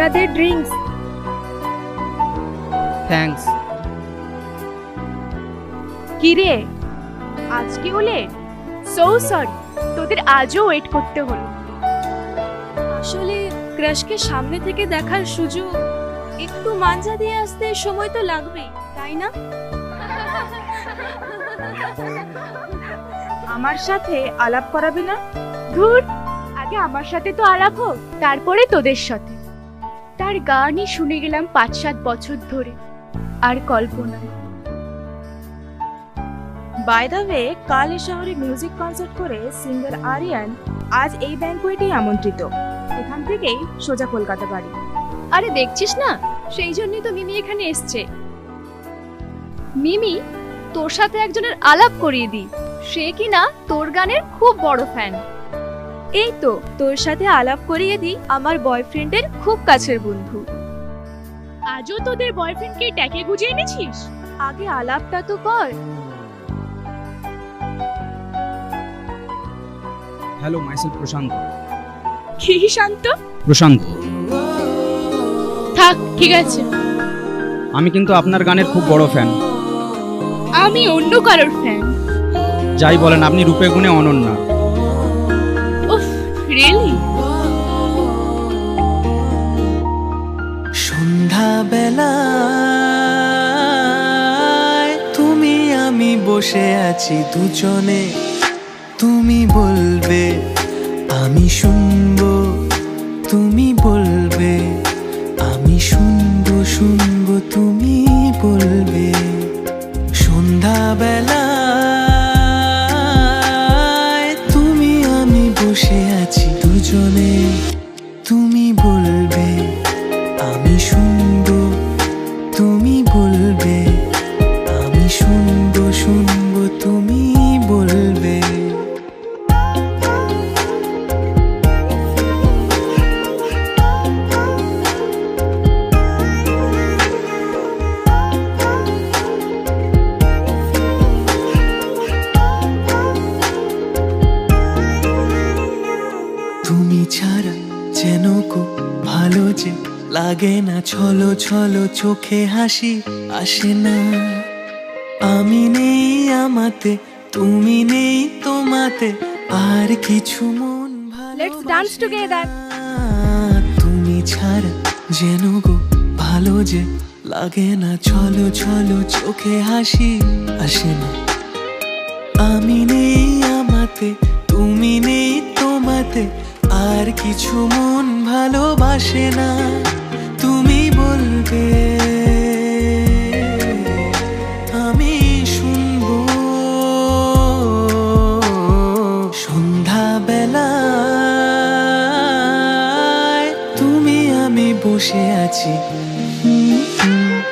তোরা দে drinks. Thanks. কি রে, আজকে হলে সো সরি, তোদের আজও ওয়েট করতে হলো। আসলে ক্রাশকে সামনে থেকে দেখার সুযোগ, একটু মাঞ্জা দিয়ে আসতে সময় তো লাগবেই, তাই না? আমার সাথে আলাপ করাবে না? ধুর, আগে আমার সাথে তো আলাপ হোক, তারপরে তোদের সাথে। তার গানই শুনে গেলাম ৫-৭ বছর ধরে, আর কল্পনা। বাই দ্য ওয়ে, কাল এই শহরে মিউজিক কনসার্ট করে সিঙ্গার আরিয়ান আজ এই ব্যাংকুয়েটেই আমন্ত্রিত। এখান থেকেই সোজা কলকাতা বাড়ি। আরে দেখছিস না, সেই জন্যই তো মিমি এখানে এসছে। মিমি, তোর সাথে একজনের আলাপ করিয়ে দি, সে কিনা তোর গানের খুব বড় ফ্যান। এই তো তোর সাথে আলাপ করিয়ে দি আমার বয়ফ্রেন্ডের খুব কাছের বন্ধু। আজও তোদের বয়ফ্রেন্ডকে ট্যাকে গুজিয়ে এনেছিস? আগে আলাপটা তো কর। হ্যালো, মাইসেলফ প্রশান্ত। কি শান্ত? প্রশান্ত। থাক, ঠিক আছে। আমি কিন্তু আপনার গানের খুব বড় ফ্যান। আমি অন্য কারোর ফ্যান। যাই বলেন, আপনি রূপে গুণে অনন্যা। উফ, রিয়েলি? সন্ধ্যাবেলায় তুমি আমি বসে আছি দুজনে, তুমি বলবে আমি শুনবো, তুমি বলবে আমি শুনবো, শুনবো তুমি বলবে। সন্ধ্যাবেলায় তুমি আমি বসে আছি দুজনে, তুমি বলবে আমি শুনবো, তুমি বলবে আমি শুনবো, শুনবো তুমি বলবে। তুমি ছাড়া যেন কো ভালো যে লাগে না, ছলো ছলো চোখে হাসি আসে না। আমি নেই আমাতে, তুমি নেই তোমাতে, আর কিছু মন Let's dance together. তুমি ছাড়া যেন গো ভালো যে লাগে না, ছলো ছলো চোখে হাসি আসে না। আমি নেই আমাতে, তুমি নেই তোমাতে, আর কিছু মন ভালোবাসে না। তুমি বলবে আমি শুনবো। সন্ধ্যাবেলায় তুমি আমি বসে আছি,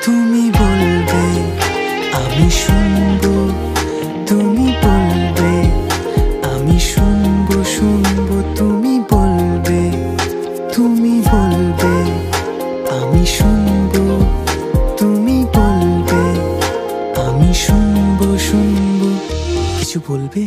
তুমি বলবে আমি শুনবো, তুমি বলবে আমি শুনবো, শুনবো তুমি বলবে, তুমি বলবে আমি শুনবো, তুমি বলবে আমি শুনবো, শুনবো কিছু বলবে।